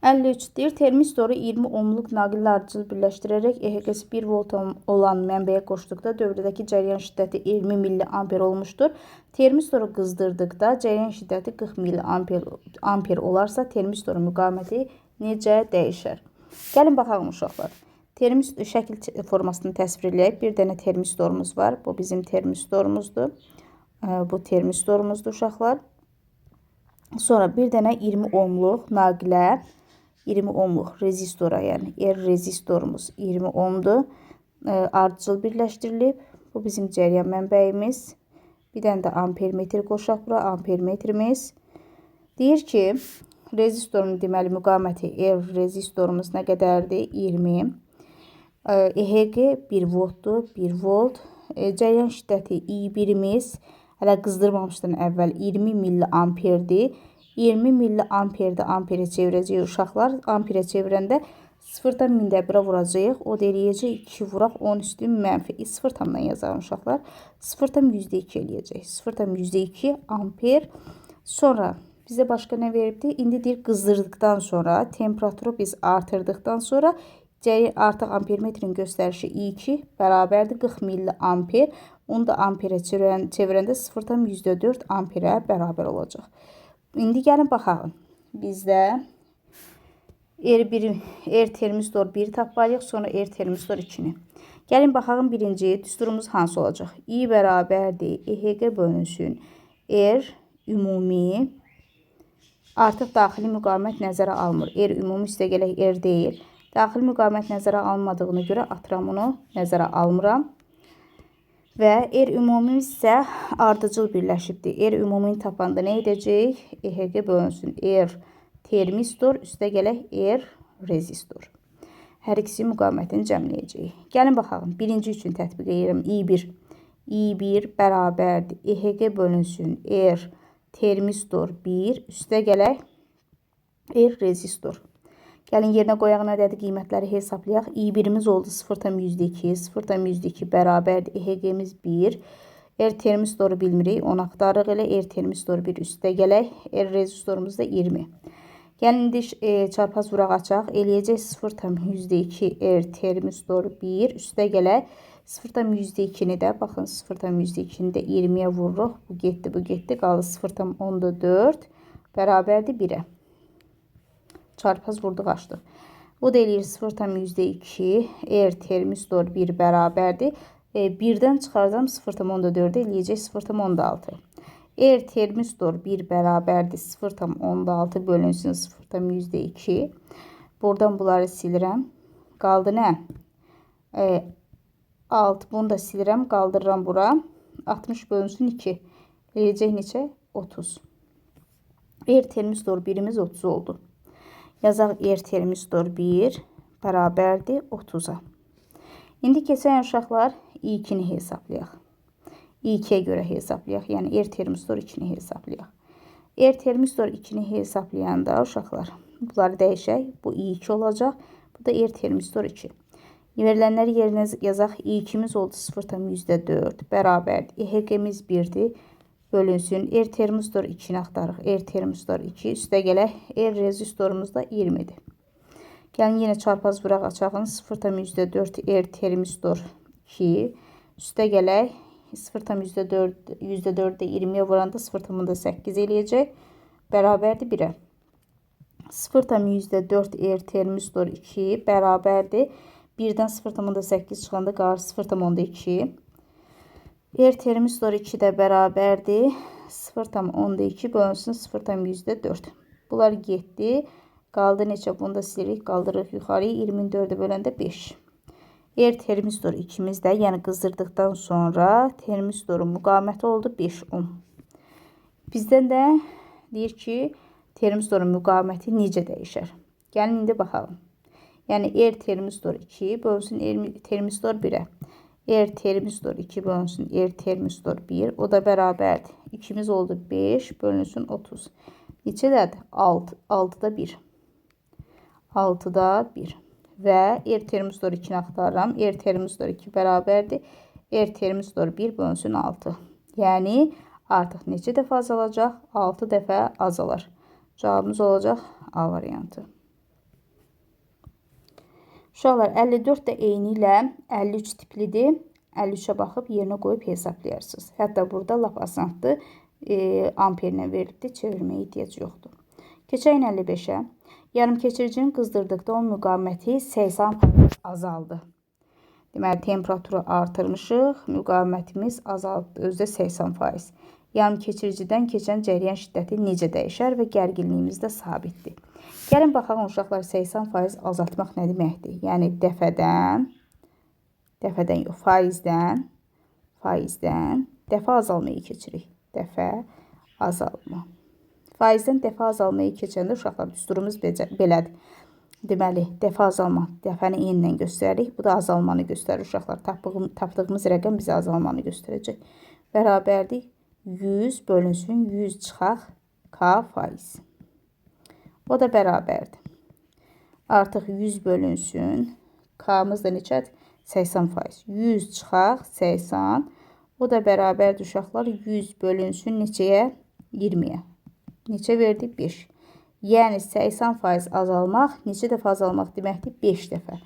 53 deyir, termistoru 20 ohmluq naqillə ardıcıl birləşdirərək EHQ-si 1 volt olan mənbəyə qoşduqda dövrədəki cəryan şiddəti 20 mA olmuşdur. Termistoru qızdırdıqda cəryan şiddəti 40 mA olarsa, termistorun müqaməti necə dəyişər? Gəlin baxalım uşaqlar. Termistor şəkil formasını təsvir edək. Bir dənə termistorumuz var. Bu bizim termistorumuzdur. Bu termistorumuzdur uşaqlar. Sonra bir dənə 20 ohmluq naqilə 20 ohmluq rezistora, yəni rezistorumuz 20 ohmdur. Ardıcıl birləşdirilib. Bu bizim cəryan mənbəyimiz. Bir dənə də ampermetr qoşaq bura. Ampermetrimiz. Deyir ki, rezistorun deməli müqaməti rezistorumuz nə qədərdir? 20. EHQ 1 voltdur. 1 volt. Cəryan şiddəti I1'imiz hələ qızdırmamışdan əvvəl 20 mA-dir. 20 mA-də amperə çevirəcəyik uşaqlar. Amperə çevirəndə 0-dan 1000-də vuracağıq. O da eləyəcək 2 vuraq 10 üstün mənfi. 0-dan yazalım uşaqlar. 0-dan %2 eləyəcək. 0-dan %2 amper. Sonra bizə başqa nə veribdir? İndi deyir qızdırdıqdan sonra, temperaturu biz artırdıqdan sonra artıq ampermetrin göstərişi I2 bərabərdir 40 mA. Onu da amperə çevirəndə 0-dan %4 amperə bərabər olacaq. İndi gəlin baxalım. Bizdə termistor 1 tapmalıyıq, sonra termistor 2-ni. Gəlin baxalım birinci düsturumuz hansı olacaq? I bərabərdir EHQ bölünsün ümumi. Artıq daxili müqavimət nəzərə almır. Ümumi üstə gələk deyil. Daxili müqavimət nəzərə alınmadığına görə atıram onu, nəzərə almıram. Və ümumimiz isə ardıcıl birləşibdir. Ümumini tapanda nə edəcək? EHQ bölünsün termistor, üstə gələk rezistor. Hər ikisi müqavimətini cəmləyəcəyik. Gəlin baxalım. Birinci üçün tətbiq edirəm. I1 bərabərdir EHQ bölünsün termistor 1, üstə gələk rezistor. Gəlin yerinə qoyaq, nədədir qiymətləri hesablayaq. I1'imiz oldu 0-dan %2, 0-dan %2 bərabərdir EHQ-miz 1. Termistoru bilmirik, onu axtarıq elə. Termistor 1 üstə gələk, rezistorumuz da 20. Gəlin indi çarpaz vuraq açaq. Eləyəcək 0-dan %2 termistor 1 üstə gələk. 0-dan %2-ni də, baxın 0-dan %2-ni də 20'yə vururuq. Bu getdi, qaldı 0-dan 4 bərabərdir 1'ə. Çarpaz vurduq, açdıq. O da eləyir 0-dan %2 termistor 1 bərabərdir. 1-dən çıxarsam 0-dan 4 eləyəcək 0-dan 6. Termistor 1 bərabərdir 0-dan 6 bölünsün 0-dan %2. Buradan bunları silirəm. Qaldı nə? 6. Bunu da silirəm, qaldırıram bura. 60 bölünsün 2. Eləyəcək neçə? 30. Termistor 1'imiz 30 oldu. Yazaq termistor 1 bərabərdir 30'a. İndi keçən uşaqlar I2-ni hesablayaq. I2'yə görə hesablayaq. Yəni termistor 2-ni hesablayaq. Termistor 2-ni hesablayanda uşaqlar bunları dəyişək. Bu I2 olacaq. Bu da termistor 2. Verilənləri yerinə yazaq. I2'miz oldu 0-dan %4 bərabərdir. EHQ-miz 1'dir. Bölünsün. Termistor 2'ni axtarıq. Termistor 2 üstə gələk. Rezistorumuz da 20'dir. Gəlin yenə çarpaz vuraq açağın. 0-dan %4 termistor 2 üstə gələk. 0-dan %4'də 20'yə vuranda 0-dan 8 eləyəcək. Bərabərdir 1'ə. 0-dan %4 termistor 2 bərabərdir. 1'dən 0-dan 8 çıxanda qalır 0-dan 2. Termistor 2 də bərabərdir 0-dan 2 bölünsün 0-dan %4. Bunlar getdi. Qaldı neçə? Bunu da silirik. Qaldırırıq yuxarıya. 24'ə böləndə 5. Termistor 2'miz də, yəni qızdırdıqdan sonra termistorun müqaməti oldu 5 ohm. Bizdən də deyir ki, termistorun müqaməti necə dəyişər? Gəlin indi baxalım. Yəni termistor 2 bölünsün termistor 1'ə. Termistor 2 bölünsün termistor 1. O da bərabərdir. 2'miz oldu 5 bölünsün 30. Neçədədir? 6. 6'da 1. 6'da 1. Və termistor 2'ni axtarıram. Termistor 2 bərabərdir. Termistor 1 bölünsün 6. Yəni artıq neçə dəfə azalacaq? 6 dəfə azalar. Cavabımız olacaq A variantı. Uşaqlar 54 də eyni ilə 53 tiplidir. 53'ə baxıb yerinə qoyub hesablayarsınız. Hətta burada lap asandır. Amperlə verilibdir. Çevirməyə ehtiyac yoxdur. Keçək 55'ə. Yarım keçiricinin qızdırdıqda onun müqaviməti 80% azaldı. Deməli, temperaturu artırmışıq, müqavimətimiz azaldı, özdə 80%. Yarım keçiricidən keçən cəryan şiddəti necə dəyişər və gərginliyimiz də sabitdir. Gəlin baxaq uşaqlar, 80% azaltmaq nə deməkdir? Yəni dəfədən yox, faizdən dəfə azalmaya keçirik. Dəfə azalma. Faizdən dəfə azalmaya keçəndə uşaqlar düsturumuz belədir. Deməli, dəfə azalma, dəfəni yenlə göstəririk. Bu da azalmanı göstərir uşaqlar. Tapdığımız rəqəm bizə azalmanı göstərəcək. Bərabərdir 100 bölünsün 100 çıxaq k faiz. O da bərabərdir. Artıq 100 bölünsün. K'mız da neçədir? 80%. 100 çıxaq 80. O da bərabərdir uşaqlar. 100 bölünsün neçəyə? 20'yə. Neçə verdi? 5. Yəni 80% azalmaq neçə dəfə azalmaq deməkdir? 5 dəfə.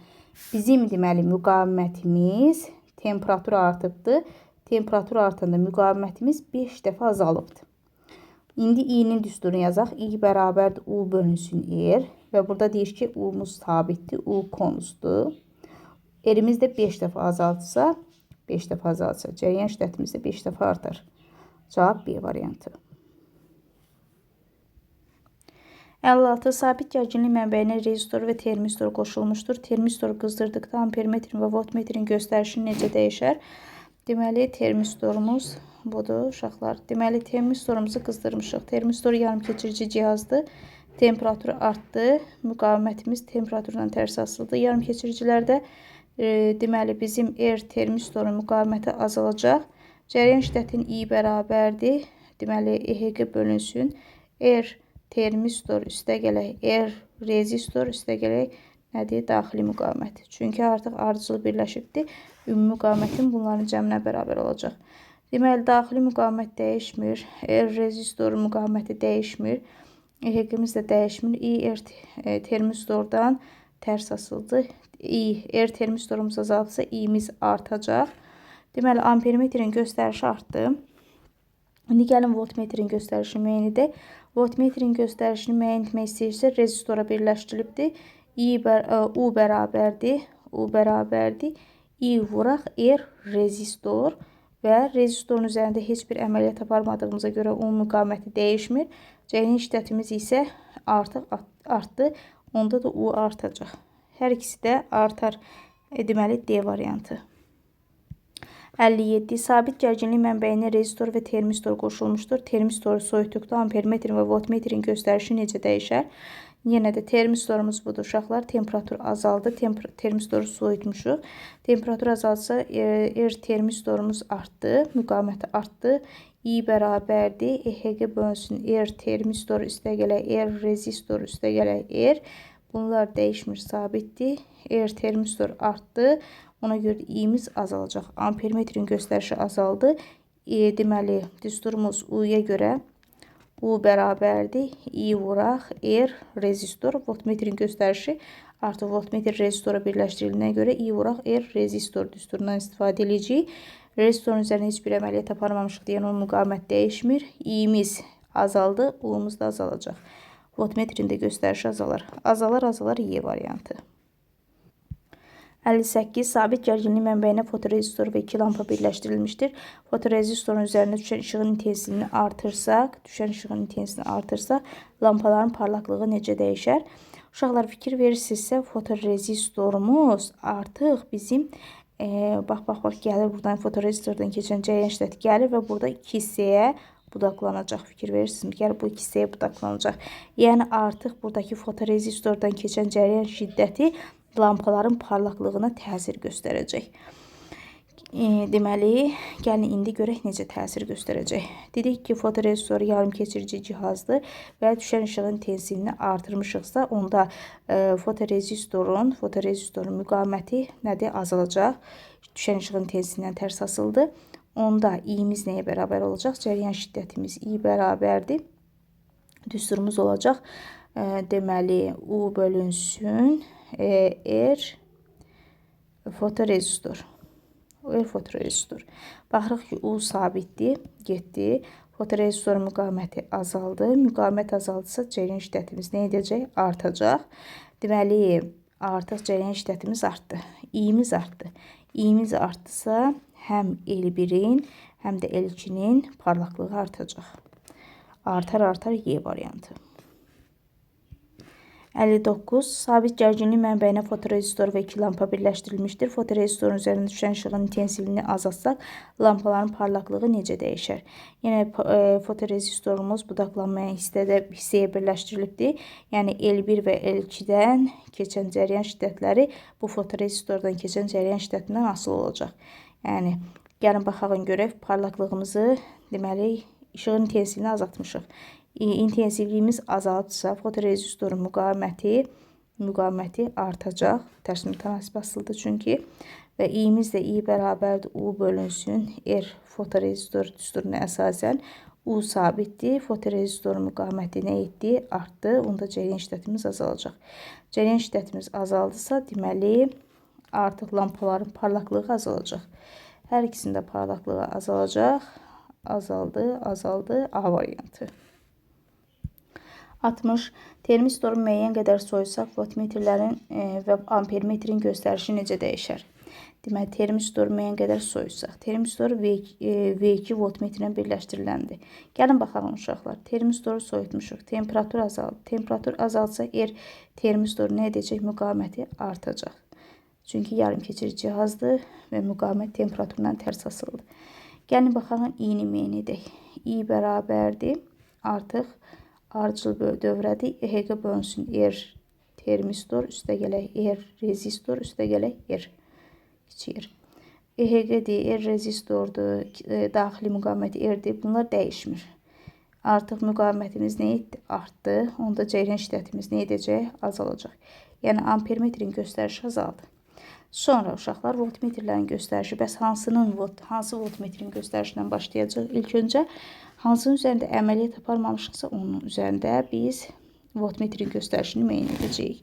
Bizim deməli müqavimətimiz temperatur artıbdır. Temperatur artanda müqavimətimiz 5 dəfə azalıbdır. İndi i'nin düsturunu yazaq. I bərabərdir U bölünsün R. Və burada deyir ki, U'muz sabitdir. U konusdur. R'imiz də 5 dəfə azaltsa, cəryan şiddətimiz də 5 dəfə artar. Cavab B variantı. 56. Sabit gərginlik mənbəyinə rezistor və termistor qoşulmuşdur. Termistor qızdırdıqda ampermetrin və voltmetrin göstərişi necə dəyişər? Deməli, termistorumuz budur uşaqlar. Deməli, termistorumuzu qızdırmışıq. Termistor yarım keçirici cihazdır. Temperaturu artdı. Müqavimətimiz temperaturdan tərs asılıdır. Yarım keçiricilərdə deməli, bizim R termistorun müqaviməti azalacaq. Cəryan şiddətin I bərabərdir. Deməli, EHG bölünsün. R termistor üstə gələk R rezistor üstə gələk nədir? Daxili müqavimət. Çünki artıq ardıcıl birləşibdir. Ümumi müqavimətin bunların cəminə bərabər olacaq. Deməli, daxili müqavimət dəyişmir. R rezistor müqaviməti dəyişmir. EHG-miz də dəyişmir. I R termistordan tərs asılıdır. R termistorumuz azaltsa i'miz artacaq. Deməli, ampermetrin göstərişi artdı. İndi gəlin voltmetrin göstərişini müəyyən edək. Voltmetrin göstərişini müəyyən etmək istəyirsə, rezistora birləşdirilibdir. U bərabərdir. I vuraq R rezistor və rezistorun üzərində heç bir əməliyyat aparmadığımıza görə onun müqaviməti dəyişmir. Cəryan şiddətimiz isə artıq artdı. Onda da U artacaq. Hər ikisi də artar. Deməli, D variantı. 57. Sabit gərginlik mənbəyinə rezistor və termistor qoşulmuşdur. Termistoru soyutduqda ampermetrin və voltmetrin göstərişi necə dəyişər? Yenə də termistorumuz budur uşaqlar. Temperatur azaldı. Termistoru soyutmuşuq. Temperatur azalsa R termistorumuz artdı. Müqaviməti artdı. I bərabərdir. EHG bölünsün R termistor üstə gələk R rezistor üstə gələk R. Bunlar dəyişmir, sabitdir. R termistor artdı. Ona görə i'miz azalacaq. Ampermetrin göstərişi azaldı. Deməli, düsturumuz U'ya görə U bərabərdir. I vuraq R rezistor. Voltmetrin göstərişi artıq voltmetr rezistora birləşdirildiğinə görə I vuraq R rezistor düsturundan istifadə edəcəyik. Rezistorun üzərində heç bir əməliyyat aparmamışıq deyən onun müqavimət dəyişmir. i'miz azaldı. U'muz da azalacaq. Voltmetrin də göstərişi azalar. Azalar Y variantı. 58. Sabit gərginlik mənbəyinə fotorezistor və 2 lampa birləşdirilmişdir. Fotorezistorun üzərində düşən işığın intensivini artırsaq, lampaların parlaqlığı necə dəyişər? Uşaqlar, fikir verirsinizsə, fotorezistorumuz artıq bizim bax gəlir, buradan fotorezistordan keçən cəryan şiddəti gəlir və burada 2 hissəyə budaqlanacaq. Fikir verirsiniz, gəlir bu 2 hissəyə budaqlanacaq. Yəni artıq buradakı fotorezistordan keçən cəryan şiddəti lampaların parlaqlığına təsir göstərəcək. Deməli, gəlin indi görək necə təsir göstərəcək. Dedik ki, fotorezistor yarım keçirici cihazdır və düşən işığın intensivini artırmışıqsa, onda fotorezistorun müqaviməti nədir? Azalacaq. Düşən işığın intensivindən tərs asıldı. Onda i'miz nəyə bərabər olacaq? Cəryan şiddətimiz i bərabərdir. Düsturumuz olacaq. Deməli, U bölünsün R fotorezistor. Fotorezistor. Baxırıq ki, U sabitdir, getdi. Fotorezistor müqaməti azaldı. Müqamət azaldısa cərəyan şiddətimiz nə edəcək? Artacaq. Deməli, artıq cərəyan şiddətimiz artdı. İ'miz artdı. İ'miz artdısa həm L1-in, həm də L2-nin parlaqlığı artacaq. Artar Y variantı. 59. Sabit gərginlik mənbəyinə fotorezistor və 2 lampa birləşdirilmişdir. Fotorezistorun üzərində düşən işığın intensivliyini azaltsaq, lampaların parlaqlığı necə dəyişər? Yenə fotorezistorumuz budaqlanmayan hissəyə birləşdirilibdir. Yəni L1 və L2-dən keçən cərəyan şiddətləri bu fotorezistordan keçən cərəyan şiddətindən asılı olacaq. Yəni gəlin baxaq görək parlaqlığımızı, deməli işığın intensivliyini azaltmışıq. İntensivliyimiz azaldısa fotorezistorun müqaməti artacaq. Tərs mütənasib asılıdır çünki. Və i'miz də i bərabərdir U bölünsün R fotorezistor düsturuna əsasən U sabitdir. Fotorezistorun müqaməti nə etdi? Artdı. Onda cərəyan şiddətimiz azalacaq. Cərəyan şiddətimiz azaldısa deməli artıq lampaların parlaqlığı azalacaq. Hər ikisində parlaqlığı azalacaq. Azaldı. A variantı. 60. Termistorun müəyyən qədər soyutsaq, voltmetrlərin və ampermetrin göstərişi necə dəyişər? Deməli, termistor müəyyən qədər soyutsaq. Termistor V2 voltmetrlə birləşdiriləndir. Gəlin baxalım uşaqlar. Termistoru soyutmuşuq. Temperatur azaldı. Temperatur azalsa termistor nə edəcək? Müqaməti artacaq. Çünki yarımkeçir cihazdır və müqamət temperaturundan tərs asılıdır. Gəlin baxalım i'ni müəyyən edək. I bərabərdir. Artıq ardıcıl dövrədir. EHG bölünsün R termistor üstə gələk R rezistor üstə gələk R kiçik R. EHG-dir, R rezistordur, daxili müqaməti R-dir. Bunlar dəyişmir. Artıq müqamətimiz nə etdi? Artdı. Onda cərəyan şiddətimiz nə edəcək? Azalacaq. Yəni ampermetrin göstərişi azaldı. Sonra uşaqlar voltmetrlərin göstərişi. Bəs hansı voltmetrin göstərişindən başlayacaq? İlk öncə hansının üzərində əməliyyat aparmamışıqsa onun üzərində biz voltmetrin göstərişini müəyyən edəcəyik.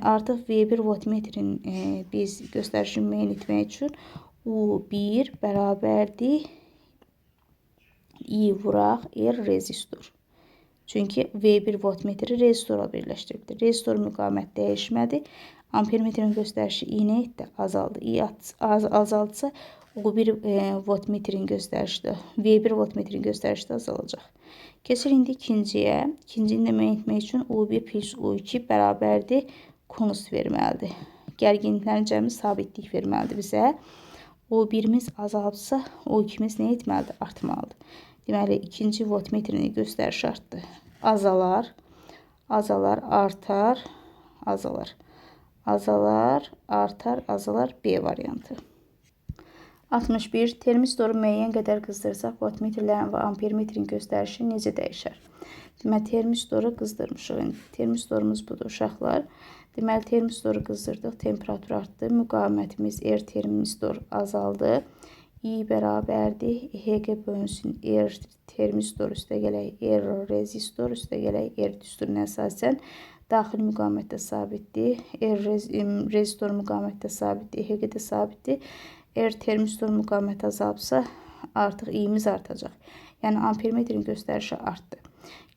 Artıq V1 voltmetrin biz göstərişini müəyyən etmək üçün U1 bərabərdir I vuraq R rezistor. Çünki V1 voltmetri rezistora birləşdiribdir. Rezistor müqamət dəyişmədi. Ampermetrin göstərişi i nə etdi? Azaldı. I azaldısa U1 voltmetrin göstərişi də, V1 voltmetrin göstərişi də azalacaq. Keçir indi ikinciyə. İkincini də müəyyən etmək üçün U1 plus U2 bərabərdir konus verməlidir. Gərginliklərin cəmi sabitlik verməlidir bizə. U1'miz azaldısa U2'miz nə etməlidir? Artmalıdır. Deməli, ikinci voltmetrin göstərişi artdı. Azalar, artar, azalar. Azalar, artar, azalar. B variantı. 61. Termistoru müəyyən qədər qızdırsaq, voltmetrlərin və ampermetrin göstərişi necə dəyişər? Deməli, termistoru qızdırmışıq. Termistorumuz budur, uşaqlar. Deməli, termistoru qızdırdıq, temperatur artdı. Müqamətimiz R termistor azaldı. I bərabərdir. EHG bölünsün R termistor üstə gələk R rezistor üstə gələk R düsturuna əsasən daxili müqamət də sabitdir. R rezistor müqamət də sabitdir. EHG də sabitdir. R termistor müqamət azaldısa artıq i'miz artacaq. Yəni ampermetrin göstərişi artdı.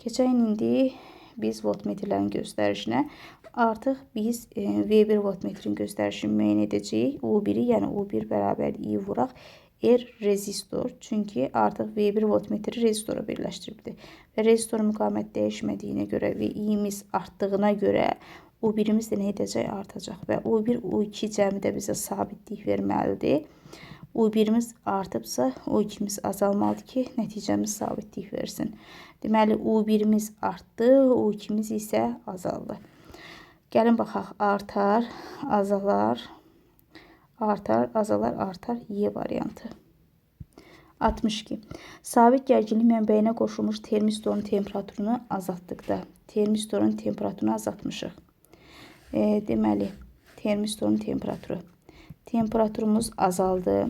Keçək indi biz voltmetrlərin göstərişinə. Artıq biz V1 voltmetrin göstərişini müəyyən edəcəyik. U1'i, yəni U1 bərabər I vuraq R rezistor. Çünki artıq V1 voltmetri rezistora birləşdiribdir. Və rezistor müqamət dəyişmədiyinə görə və i'miz artdığına görə U1'imiz də nə edəcək? Artacaq. Və U1, U2 cəmi də bizə sabitlik verməlidir. U1'imiz artıbsa U2'miz azalmalıdır ki, nəticəmiz sabitlik versin. Deməli, U1'imiz artdı, U2'miz isə azaldı. Gəlin baxaq. Artar, azalar, artar, azalar, artar. Y variantı. 62. Sabit gərginlik mənbəyinə qoşulmuş termistorun temperaturunu azaltdıqda. Termistorun temperaturunu azaltmışıq. Deməli, termistorun temperaturu. Temperaturumuz azaldı.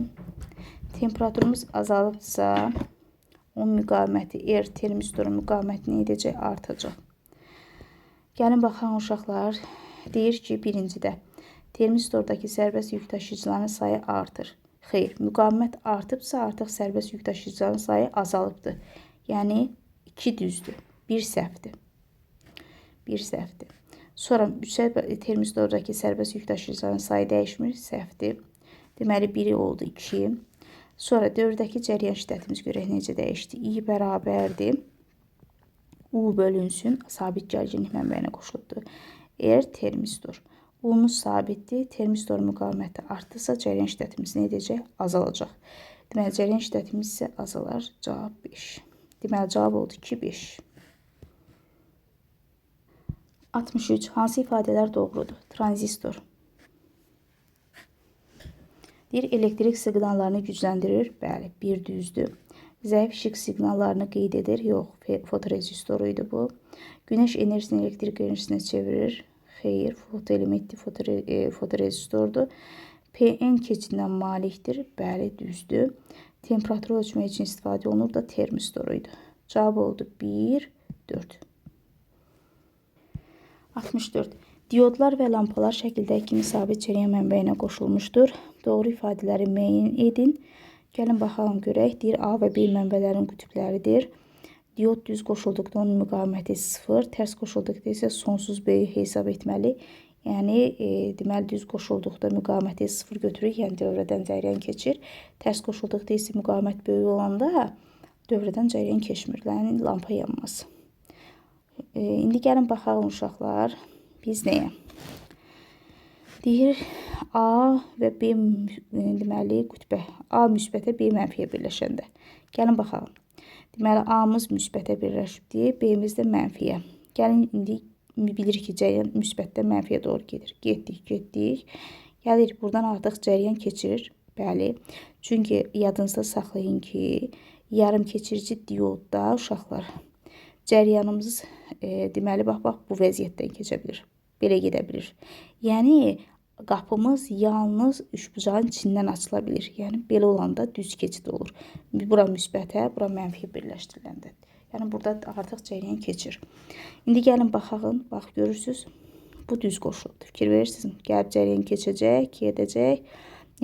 Temperaturumuz azalıbsa o müqaməti, R termistorun müqaməti nə edəcək? Artacaq. Gəlin baxaq uşaqlar. Deyir ki, birincidə termistordakı sərbəst yük daşıyıcıların sayı artır. Xeyr, müqavimət artıbsa artıq sərbəst yük daşıyıcıların sayı azalıbdır. Yəni 2 düzdür, 1 səhvdir. 1 səhvdir. Sonra termistordakı sərbəst yük daşıyıcıların sayı dəyişmir, səhvdir. Deməli 1 oldu 2. Sonra 4-dəki cəryan şiddətimiz görək necə dəyişdi. I bərabərdir. U bölünsün, sabit gərginlik mənbəyinə qoşulubdur. R termistor. U-muz sabitdir. Termistor müqaviməti artdısa cəryan şiddətimiz nə edəcək? Azalacaq. Deməli, cəryan şiddətimiz isə azalar. Cavab 5. Deməli, cavab oldu 2, 5. 63. Hansı ifadələr doğrudur? Tranzistor. Deyir, elektrik siqnallarını gücləndirir. Bəli, 1 düzdür. Zəif işıq siqnallarını qeyd edir. Yox, fotorezistoru bu. Günəş enerjisini elektrik enerjisinə çevirir. Xeyr, fotoelementli fotorezistordur. PN keçidindən malikdir. Bəli, düzdür. Temperaturu ölçmək üçün istifadə olunur da termistoruydu. Cavab oldu 1, 4. 64. Diodlar və lampalar şəkildə kimi sabit cəryan mənbəyinə qoşulmuşdur. Doğru ifadələri müəyyən edin. Gəlin baxalım görək. Deyir, A və B mənbələrin qütbləridir. Diod düz qoşulduqda onun müqaviməti 0, tərs qoşulduqda isə sonsuz böyük hesab etməli. Yəni, deməli, düz qoşulduqda müqaviməti 0 götürür, yəni dövrədən cəryan keçir. Tərs qoşulduqda isə müqavimət böyük olanda dövrədən cəryan keçmir, yəni lampa yanmaz. İndi gəlin baxalım uşaqlar, biz nəyə? Deyir, A və B deməli qütbə, A müsbətə, B mənfiyə birləşəndə. Gəlin baxalım. Deməli, A-mız müsbətə birləşibdir, B-miz də mənfiyə. Gəlin, indi bilirik ki, cəryan müsbətdən mənfiyə doğru gedir. Getdik. Gəlir, buradan artıq cəryan keçirir. Bəli. Çünki yadınızda saxlayın ki, yarım keçirici diodda uşaqlar cəryanımız deməli, bax, bu vəziyyətdən keçə bilir. Belə gedə bilir. Yəni, qapımız yalnız üçbucağın içindən açıla bilir. Yəni, belə olanda düz keçid olur. Bura müsbətə, bura mənfiyə birləşdiriləndə. Yəni, burada artıq cəryan keçir. İndi gəlin baxağın, bax, görürsünüz, bu düz qoşulubdur. Fikir verirsiniz, gəlib cəryan keçəcək, gedəcək.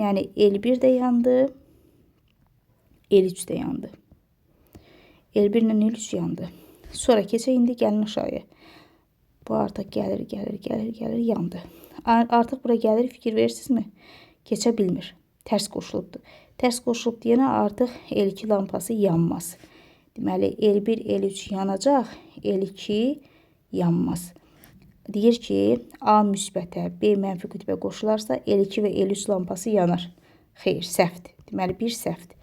Yəni, L1 də yandı, L3 də yandı. L1 ilə L3 yandı. Sonra keçək, indi gəlin aşağıya. Bu artıq gəlir, yandı. Artıq bura gəlir, fikir verirsinizmi? Keçə bilmir. Tərs qoşulubdur. Tərs qoşulub deyənə artıq L2 lampası yanmaz. Deməli, L1, L3 yanacaq, L2 yanmaz. Deyir ki, A müsbətə, B mənfi qütbə qoşularsa, L2 və L3 lampası yanar. Xeyr, səhvdir. Deməli, 1 səhvdir.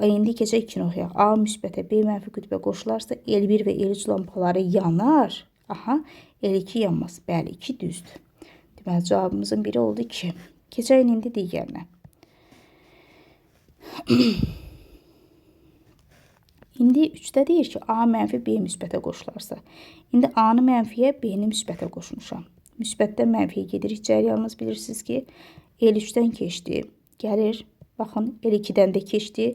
İndi keçək 2 oxuyaq. A müsbətə, B mənfi qütbə qoşularsa, L1 və L3 lampaları yanar. Aha, L2 yanmaz. Bəli, 2 düzdür. Deməli, cavabımızın biri oldu 2. Keçək indi digərinə. İndi 3-də deyir ki, A mənfi B müsbətə qoşularsa. İndi A-nı mənfiyə, B-ni müsbətə qoşmuşam. Müsbətdən mənfiyə gedirik. Cəryanımız bilirsiniz ki, L3-dən keçdi. Gəlir, baxın, L2-dən də keçdi.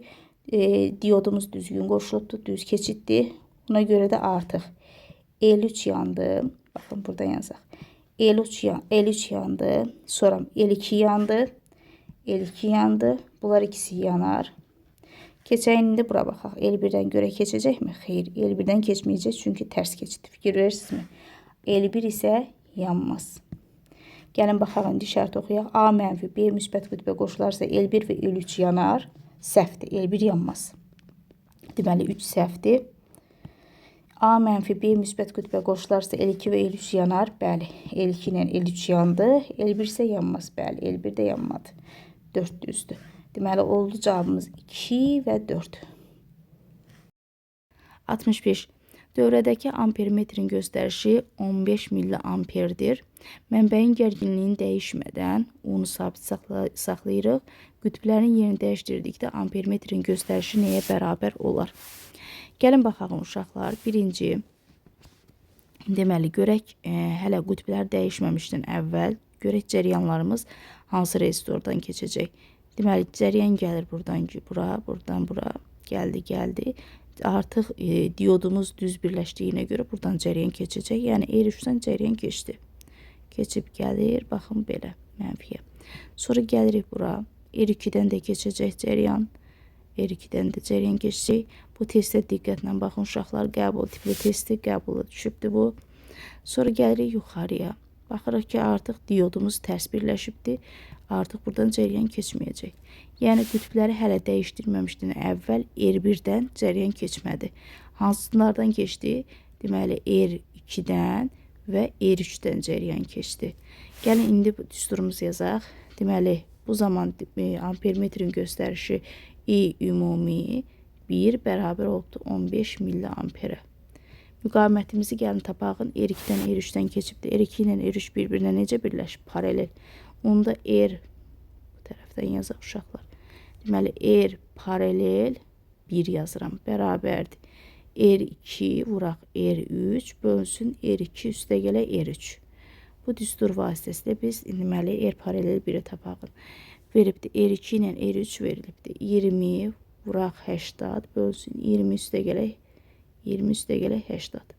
Diodumuz düzgün qoşulubdur, düz keçiddir. Buna görə də artıq L3 yandı. Baxın, burada yazaq. L3 yandı. Sonra L2 yandı. L2 yandı. Bunlar ikisi yanar. Keçək indi bura baxaq. L1-dən görə keçəcəkmi? Xeyr, L1-dən keçməyəcək, çünki tərs keçidi. Fikir verirsinizmi? L1 isə yanmaz. Gəlin baxaq, indi şərt oxuyaq. A mənfi, B müsbət qütbə qoşularsa L1 və L3 yanar. Səhvdir, L1 yanmaz. Deməli, 3 səhvdir. A mənfi, B müsbət qütbə qoşularsa L2 və L3 yanar. Bəli, L2 ilə L3 yandı. L1 isə yanmaz. Bəli, L1 də yanmadı. 4 düzdür. Deməli, oldu cavabımız 2 və 4. 65. Dövrədəki ampermetrin göstərişi 15 milliamperdir. Mənbəyin gərginliyini dəyişmədən onu sabit saxlayırıq. Qütblərin yerini dəyişdirdikdə ampermetrin göstərişi nəyə bərabər olar? Gəlin baxaq uşaqlar. Birinci, deməli, görək, hələ qütblər dəyişməmişdən əvvəl görək cəryanlarımız hansı rezistordan keçəcək. Deməli, cəryan gəlir buradan bura, buradan bura, gəldi. Artıq diodumuz düz birləşdiyinə görə buradan cəryan keçəcək. Yəni, L3-dən cəryan keçdi. Keçib gəlir, baxın belə. mənfiyə. Sonra gəlirik bura. R2-dən də keçəcək cəryan. R2-dən də cəryan keçəcək. Bu testə diqqətlə baxın uşaqlar. Qəbul tipli testi qəbula düşübdür bu. Sonra gəlirik yuxarıya. Baxırıq ki, artıq diodumuz tərs birləşibdir. Artıq buradan cəryan keçməyəcək. Yəni qütbləri hələ dəyişdirməmişdən əvvəl R1-dən cəryan keçmədi. Hansılardan keçdi? Deməli R2-dən və R3-dən cəryan keçdi. Gəlin indi bu düsturumuzu yazaq. Deməli bu zaman ampermetrin göstərişi I ümumi 1 bərabər oldu 15 milliamperə. Müqavimətimizi gəlin tapağın. R2-dən R3-dən keçibdir. R2 ilə R3 bir-birinə necə birləşib? Paralel. Onda R bu tərəfdən yazaq uşaqlar. Deməli R paralel 1 yazıram. Bərabərdir. R2 vuraq R3 bölünsün R2 üstə gələ R3. Bu düstur vasitəsilə biz deməli R paralel 1-i tapağın. Veribdir R2 ilə R3 verilibdir. 20 vuraq 80 bölünsün 20 üstə gələk 80.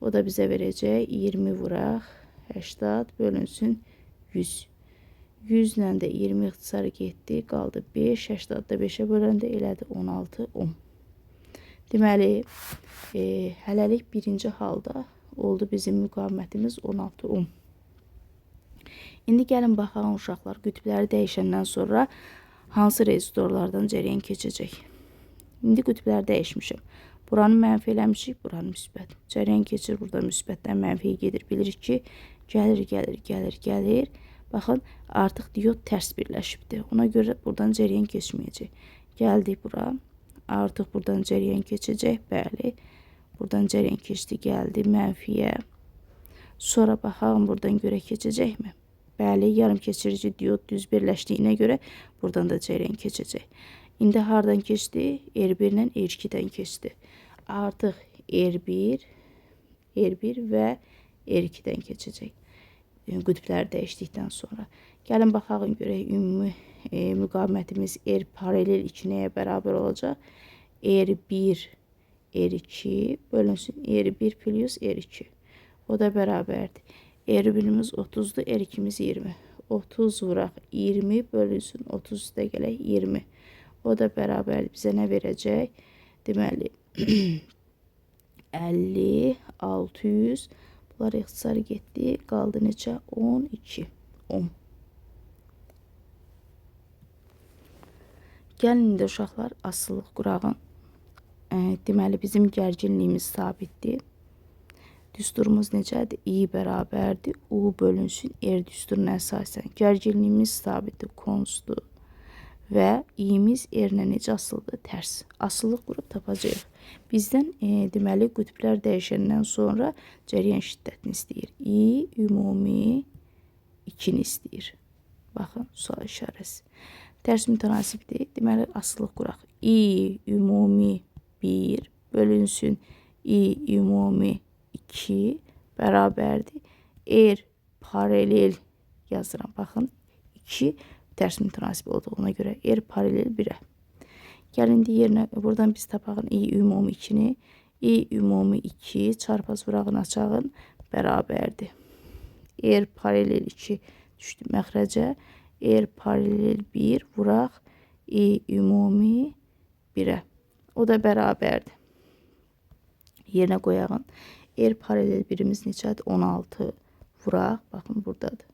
O da bizə verəcək 20 vuraq 80 bölünsün 100. 100 ilə də 20 ixtisar getdi. Qaldı 5. 80-da 5-ə böləndə elədi 16 ohm. Deməli, hələlik birinci halda oldu bizim müqavimətimiz 16 ohm. İndi gəlin baxalım uşaqlar, qütbləri dəyişəndən sonra hansı rezistorlardan cəryan keçəcək. İndi qütbləri dəyişmişim. Buranı mənfi eləmişik, buranı müsbət. Cəryan keçir, burada müsbətdən mənfiyə gedir. Bilirik ki, gəlir. Baxın, artıq diod tərs birləşibdir. Ona görə buradan cəryan keçməyəcək. Gəldik bura. Artıq buradan cəryan keçəcək. Bəli. Buradan cəryan keçdi, gəldi mənfiyə. Sonra baxalım buradan görə keçəcəkmi? Bəli, yarım keçirici diod düz birləşdiyinə görə buradan da cəryan keçəcək. İndi hardan keçdi? R1 ilə R2-dən keçdi. Artıq R1 və R2-dən keçəcək. Qütbləri dəyişdikdən sonra. Gəlin baxalım görək ümumi müqavimətimiz R paralel 2 nəyə bərabər olacaq? R1, R2 bölünsün R1 plus R2. O da bərabərdir. R1'imiz 30'dur, R2'miz 20. 30 vuraq 20 bölünsün 30 üstə gələk 20. O da bərabər bizə nə verəcək? Deməli 50, 600. Bunlar ixtisarı getdi. Qaldı neçə? 12 ohm. Gəlin indi uşaqlar asılılıq qurağın. Deməli bizim gərginliyimiz sabitdir. Düsturumuz necədir? I bərabərdir. U bölünsün R düsturuna əsasən. Gərginliyimiz sabitdir. Konstdur. Və i'miz R-nə necə asılıdır? Tərs. Asılılıq qurub tapacağıq. Bizdən deməli qütblər dəyişəndən sonra cəryan şiddətini istəyir. I ümumi 2-ni istəyir. Baxın, sual işarəsi. Tərs mütənasibdir. Deməli asılılıq quraq. I ümumi 1 bölünsün I ümumi 2 bərabərdir. R paralel yazıram. Baxın 2 tərs mütənasib olduğuna görə R paralel 1-ə. Gəlindi yerinə buradan biz tapağın I ümumi 2-ni. I ümumi 2 çarpaz vurağın açağın bərabərdir. R paralel 2 düşdü məxrəcə. R paralel 1 vuraq I ümumi 1-ə. O da bərabərdir. Yerinə qoyağın. R paralel 1'imiz neçədir? 16 vuraq. Baxın buradadır.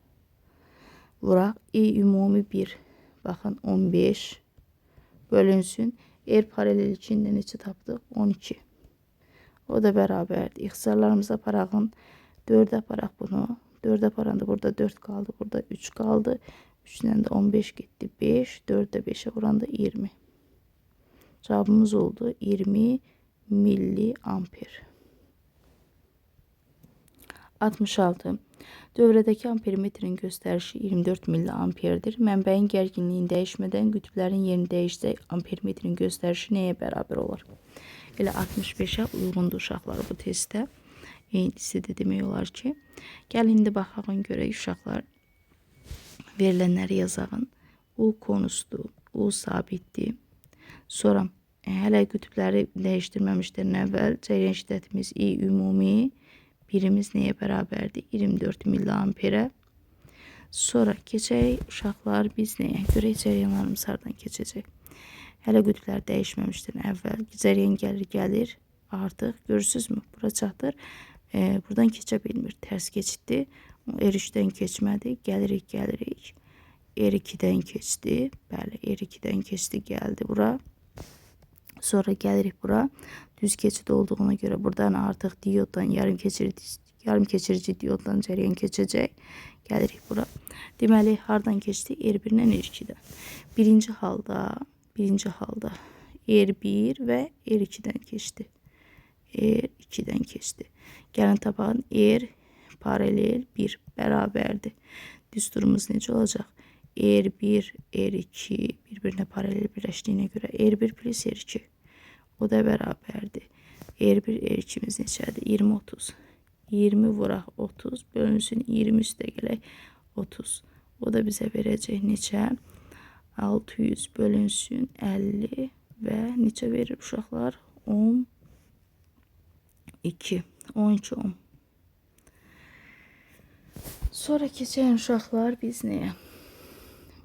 Vuraq. I ümumi 1. Baxın 15 bölünsün. R paralel 2'ndə neçə tapdıq? 12. O da bərabərdir. İxtisarlarımıza aparağın. 4 aparaq bunu. 4 aparanda burada 4 qaldı. Burada 3 qaldı. 3'dən də 15 getdi. 5. 4'də 5'ə vuranda 20. Cavabımız oldu 20 milliamper. 66. Dövrədəki ampermetrin göstərişi 24 milliamperdir. Mənbəyin gərginliyin dəyişmədən qütblərin yerini dəyişsək ampermetrin göstərişi nəyə bərabər olar? Elə 65'ə uyğundur uşaqlar bu testdə. Eynincisi də demək olar ki, gəlin indi baxağın görək uşaqlar. Verilənləri yazağın. U konusdur, U sabitdir. Sonra hələ qütbləri dəyişdirməmişdən əvvəl cəryan şiddətimiz I ümumi 1'imiz nəyə bərabərdir? 24 milliamperə. Sonra keçək uşaqlar biz nəyə görə cəryanlarımız hardan keçəcək? Hələ qütblər dəyişməmişdən əvvəl cəryan gəlir. Artıq görürsünüzmü? Bura çatır. Buradan keçə bilmir. Tərs keçiddir. R3-dən keçmədi. Gəlirik. R2-dən keçdi. Bəli, R2-dən keçdi, gəldi bura. Sonra gəlirik bura. Düz keçid olduğuna görə buradan artıq dioddan yarım keçirici dioddan cəryan keçəcək. Gəlirik bura. Deməli, hardan keçdi? R1-dən R2-dən. Birinci halda R1 və R2-dən keçdi. R2-dən keçdi. Gəlin tapalım. R paralel 1 bərabərdir. Düsturumuz necə olacaq? R1, R2 bir-birinə paralel birləşdiyinə görə R1 plus R2 o da bərabərdir. R1, R2'miz neçədir? 20, 30. 20 vuraq 30 bölünsün 20 üstə gələk 30. O da bizə verəcək neçə? 600 bölünsün 50 və neçə verir uşaqlar? 12, 12, 10. Sonra keçək uşaqlar biz nəyə?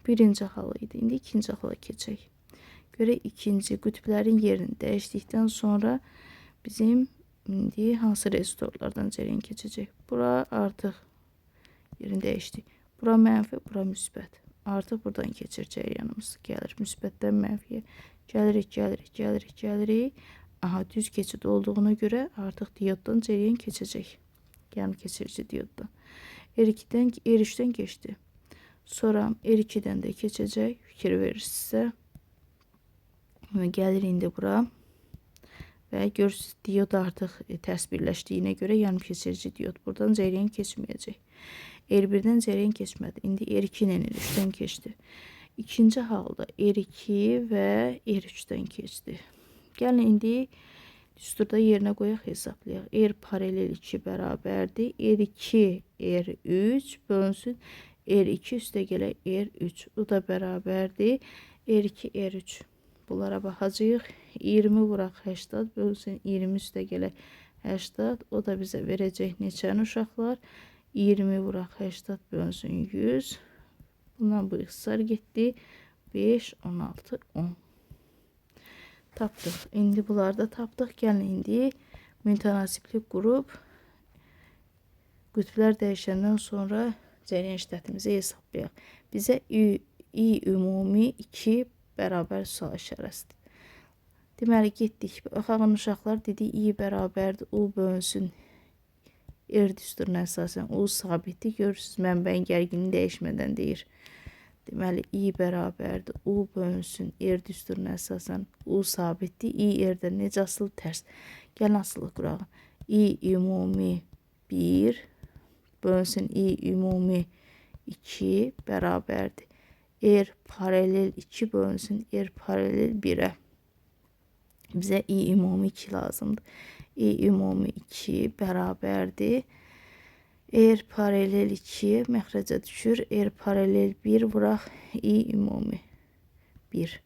Birinci halı idi. İndi ikinci hala keçək. Görə ikinci qütblərin yerini dəyişdikdən sonra bizim indi hansı rezistorlardan cəryan keçəcək? Bura artıq yerini dəyişdi. Bura mənfi, bura müsbət. Artıq buradan keçir cəryanımız. Gəlir müsbətdən mənfiyə. Gəlirik. Aha, düz keçid olduğuna görə artıq dioddan cəryan keçəcək. Yəni keçirici dioddan. R3'dən keçdi. Sonra R2'dən də keçəcək. Fikir verir sizə. Gəlir indi bura. Və görürsünüz diod artıq tərs birləşdiyinə görə yarım keçirici diod. Buradan cəryan keçməyəcək. R1'dən cəryan keçmədi. İndi R2 ilə R3'dən keçdi. İkinci halda R2 və R3'dən keçdi. Gəlin indi düsturda yerinə qoyaq, hesablayaq. R paralel 2 bərabərdir. R2, R3 bölünsün. R2 üstə gələk R3. O da bərabərdir. R2, R3. Bunlara baxacağıq. 20 vuraq 80 bölünsün 20 üstə gələk 80. O da bizə verəcək neçəni uşaqlar? 20 vuraq 80 bölünsün 100. Bundan bu ixtisar getdi. 5, 16, 10. Tapdıq. İndi bunları da tapdıq. Gəlin indi mütənasiblik qrup qütblər dəyişəndən sonra cəryan şiddətimizi hesablayaq. Bizə I ümumi 2 bərabər sual işarəsidir. Deməli, getdik. Baxın uşaqlar dedi I bərabərdir. U bölünsün R düsturuna əsasən U sabitdir. Görürsünüz, mənbəyin gərginliyi dəyişmədən deyir. Deməli, I bərabərdir. U bölünsün R düsturuna əsasən U sabitdir. I R-dən necə asılı? Tərs. Gəlin asılı quraq. I ümumi 1 bölünsün I ümumi 2 bərabərdir. R paralel 2 bölünsün R paralel 1'ə. Bizə I ümumi 2 lazımdır. I ümumi 2 bərabərdir. R paralel 2 məxrəcə düşür. R paralel 1 vuraq I ümumi 1.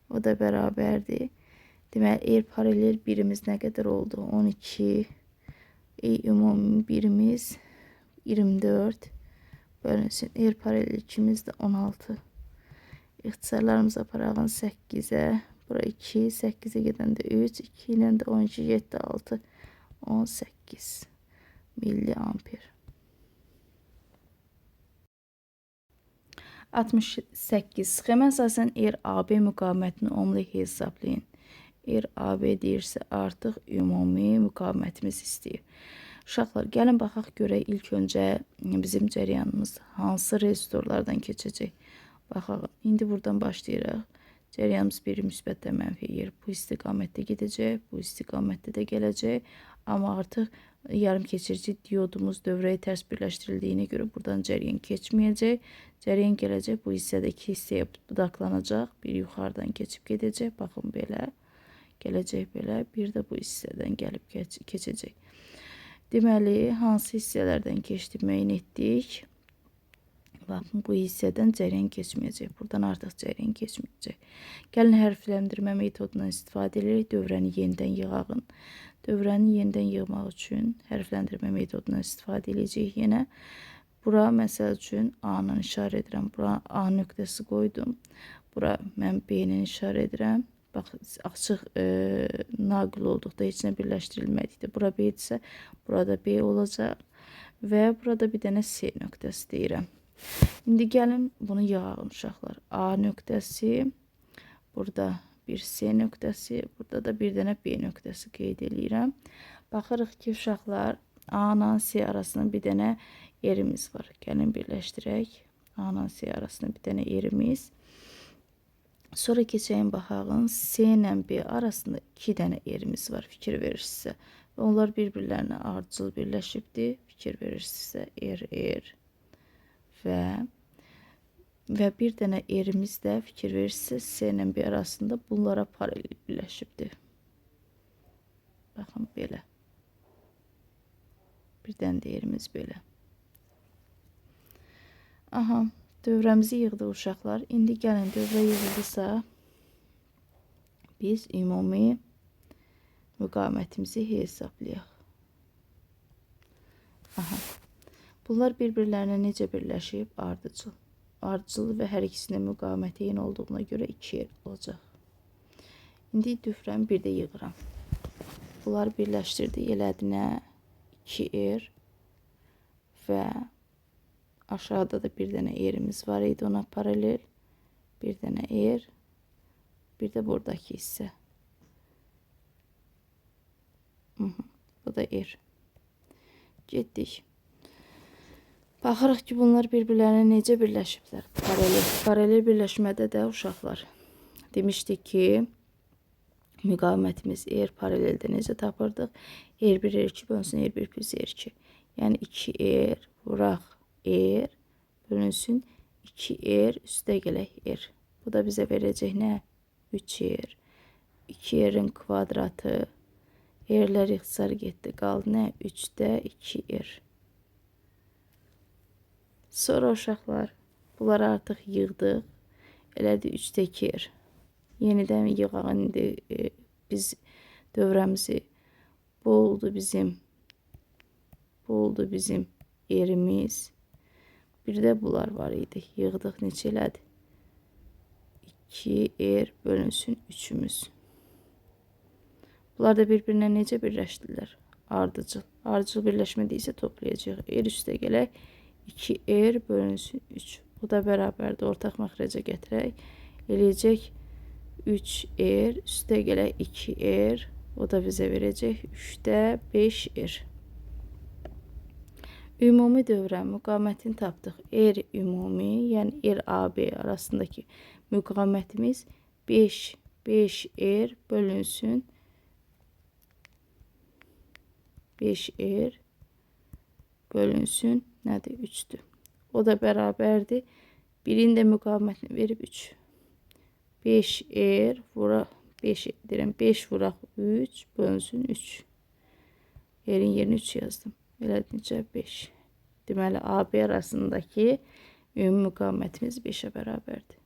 O da bərabərdir. Deməli, R paralel 1'imiz nə qədər oldu? 12. I ümumi 1'imiz 24 bölünsün. R paralel 2'miz də 16. İxtisarlarımıza parağın 8'ə. Bura 2, 8'ə gedəndə 3, 2 ilə də 12, 7, 6, 18 milliamper. 68. Sxemə əsasən RAB müqavimətini onlu hesablayın. RAB deyirsə artıq ümumi müqavimətimiz istəyir. Uşaqlar, gəlin baxaq görək ilk öncə bizim cəryanımız hansı rezistorlardan keçəcək. Baxaq, indi buradan başlayırıq. Cəryanımız biri müsbətdən mənfiyə yer. Bu istiqamətdə gedəcək, bu istiqamətdə də gələcək. Amma artıq yarım keçirici diodumuz dövrəyə tərs birləşdirildiyinə görə buradan cəryan keçməyəcək. Cəryan gələcək, bu hissədə iki hissəyə budaqlanacaq. Bir yuxarıdan keçib gedəcək. Baxın belə. Gələcək belə. Bir də bu hissədən gəlib keçəcək. Deməli, hansı hissələrdən keçdi müəyyən etdik. Baxın, bu hissədən cəryan keçməyəcək. Buradan artıq cəryan keçməyəcək. Gəlin hərfləndirmə metodundan istifadə edirik. Dövrəni yenidən yığağın. Dövrəni yenidən yığmaq üçün hərfləndirmə metodundan istifadə edəcəyik yenə. Bura məsəl üçün A-nı işarə edirəm. Bura A nöqtəsi qoydum. Bura mən B-ni işarə edirəm. Bax, açıq naqil olduqda heç nə birləşdirilmədikdə bura B idisə, burada B olacaq. Və burada bir dənə C nöqtəsi deyirəm. İndi gəlin bunu yığaq uşaqlar. A nöqtəsi, burada bir C nöqtəsi, burada da bir dənə B nöqtəsi qeyd edirəm. Baxırıq ki, uşaqlar, A ilə C arasında bir dənə yerimiz var. Gəlin birləşdirək. A ilə C arasında bir dənə yerimiz. Sonra keçəyim baxağın C ilə B arasında 2 dənə yerimiz var. Fikir verirsinizsə. Və onlar bir-birlərinə ardıcıl birləşibdir. Fikir verirsinizsə R və bir dənə yerimiz də fikir verirsinizsə C ilə B arasında bunlara paralel birləşibdir. Baxın belə. Bir dənə də yerimiz belə. Aha, dövrəmizi yığdıq uşaqlar. İndi gəlin dövrə yığıldısa biz ümumi müqavimətimizi hesablayaq. Aha. Bunlar bir-birlərinə necə birləşib? Ardıcıl. Ardıcıl və hər ikisinin müqaviməti eyni olduğuna görə 2 yer olacaq. İndi dövrəmi bir də yığıram. Bunları birləşdirdi. Elədi nə? 2 yer və aşağıda da bir dənə yerimiz var idi ona paralel. Bir dənə yer. Bir də buradakı hissə. Bu da yer. Getdik. Baxırıq ki, bunlar bir-birlərinə necə birləşiblər? Paralel. Paralel birləşmədə də uşaqlar demişdik ki, müqavimətimiz R paraleldə necə tapırdıq? R1, R2 bölünsün R1 plus R2. Yəni 2R vuraq R bölünsün 2R üstə gələk R. Bu da bizə verəcək nə? 3R. 2R'in kvadratı. R'lər ixtisar getdi. Qaldı nə? 3-də 2R. Sonra uşaqlar bunları artıq yığdıq. Elədi 3-də 2R. Yenidən yığaq. İndi biz dövrəmizi bu oldu bizim yerimiz. Bir də bunlar var idi. Yığdıq neçə elədi? 2R bölünsün 3'ümüz. Bunlar da bir-birinə necə birləşdilər? Ardıcıl. Ardıcıl birləşmədiysə toplayacaq. R üstə gələk 2R bölünsün 3. Bu da bərabərdir. Ortaq məxrəcə gətirək. Eləyəcək 3R üstə gələk 2R. O da bizə verəcək 3'də 5R. Ümumi dövrə müqavimətini tapdıq. R ümumi, yəni R-AB arasındakı müqavimətimiz 5R bölünsün 5R bölünsün nədir? 3'dür. O da bərabərdir. Birin də müqavimətini verib 3. 5R vuraq 5 deyirəm. 5 vuraq 3 bölünsün 3. R'in yerini 3 yazdım. Elədi necə? 5. Deməli, AB arasındakı ümumi müqavimətimiz 5'ə bərabərdir.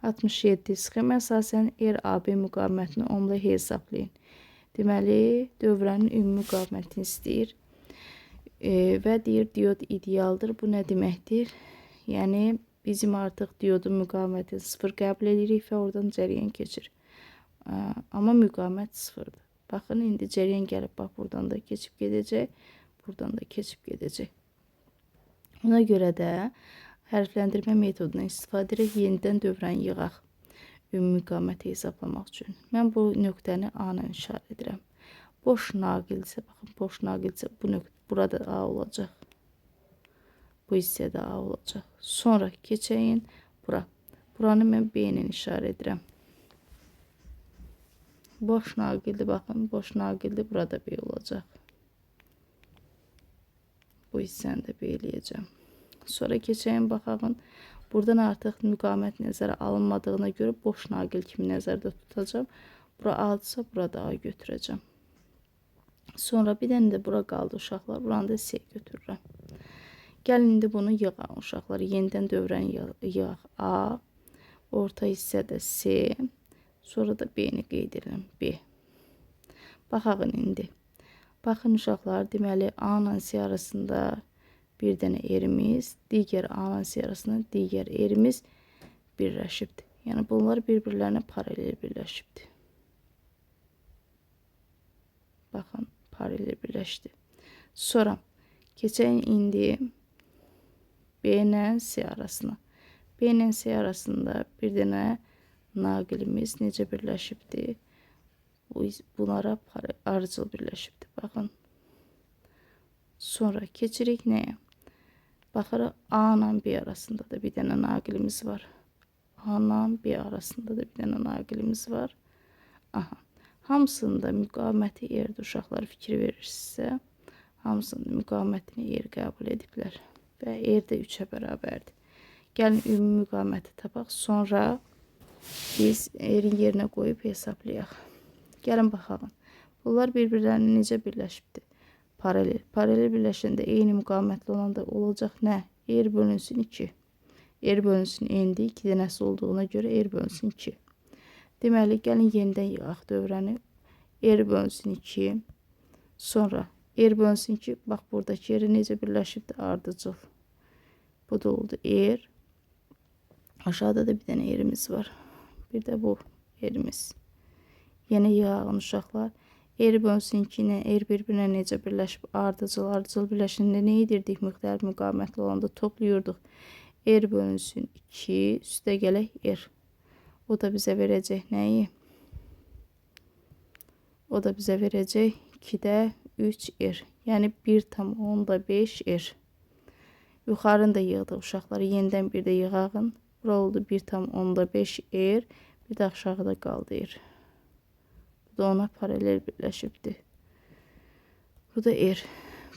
67. Sxemə əsasən R-AB müqavimətini 10 ilə hesablayın. Deməli, dövrənin ümumi müqavimətini istəyir. Və deyir, diod idealdır. Bu nə deməkdir? Yəni, bizim artıq diodun müqavimətini 0 qəbul edirik və oradan cərəyan keçir. Amma müqavimət 0'dır. Baxın, indi cərəyan gəlib, bax, buradan da keçib gedəcək. Buradan da keçib gedəcək. Ona görə də hərfləndirmə metodundan istifadə edərək yenidən dövrəni yığaq. Ümumi müqaviməti hesablamaq üçün. Mən bu nöqtəni A-la işarə edirəm. Boş naqilsə, baxın, boş naqilsə bu nöqtə burada A olacaq. Bu hissədə A olacaq. Sonra keçəyin bura. Buranı mən B ilə işarə edirəm. Boş naqildir, baxın, boş naqildir, burada B olacaq. Bu hissəni də B eləyəcəm. Sonra keçəyin baxağın. Buradan artıq müqavimət nəzərə alınmadığına görə boş naqil kimi nəzərdə tutacağım. Bura A-dırsa, burada A götürəcəm. Sonra bir dənə də bura qaldı uşaqlar. Buranı da C götürürəm. Gəlin indi bunu yığaq uşaqlar. Yenidən dövrəni yığaq. A, orta hissədə C, sonra da B-ni qeyd edirəm. B. Baxağın indi. Baxın uşaqlar, deməli A ilə C arasında bir dənə erimiz, digər A siyahısına digər erimiz birləşibdir. Yəni bunlar bir-birlərinə paralel birləşibdir. Baxın, paralel birləşdi. Sonra keçək indi B ilə C arasına. B ilə C arasında bir dənə naqilimiz necə birləşibdir? Bunlara arıcıl birləşibdir. Baxın. Sonra keçirik nəyə? Baxırıq A ilə B arasında da bir dənə naqilimiz var. A ilə B arasında da bir dənə naqilimiz var. Aha. Hamısında müqaməti erdir. Uşaqlar fikir verirsinizsə, hamısında müqamətini er qəbul ediblər. Və er də 3-ə bərabərdir. Gəlin ümumi müqaməti tapaq. Sonra biz erin yerinə qoyub hesablayaq. Gəlin baxalım. Bunlar bir-birlərini necə birləşibdir? Paralel. Paralel birləşəndə eyni müqamətli olanda olacaq nə? Er bölünsün 2. Er bölünsün n'di. 2 dənəsi olduğuna görə er bölünsün 2. Deməli, gəlin yenidən yığaq dövrəni. Er bölünsün 2. Sonra er bölünsün 2. Bax, buradakı yeri necə birləşibdir? Ardıcıl. Bu da oldu er. Aşağıda da bir dənə erimiz var. Bir də bu erimiz. Yenə yığaq uşaqlar. Er bölünsün 2 ilə er bir-birinə necə birləşib? Ardıcıl. Ardıcıl birləşəndə nə edirdik? Müxtəlif müqamətli olanda toplayırdıq. Er bölünsün 2, üstə gələk er. O da bizə verəcək nəyi? O da bizə verəcək 2-də 3 er. Yəni 1,5 er. Yuxarını da yığdıq uşaqları. Yenidən bir də yığağın. Bura oldu 1,5 er. Bir də aşağıda qaldı er. Bu da ona paralel birləşibdir. Bu da er.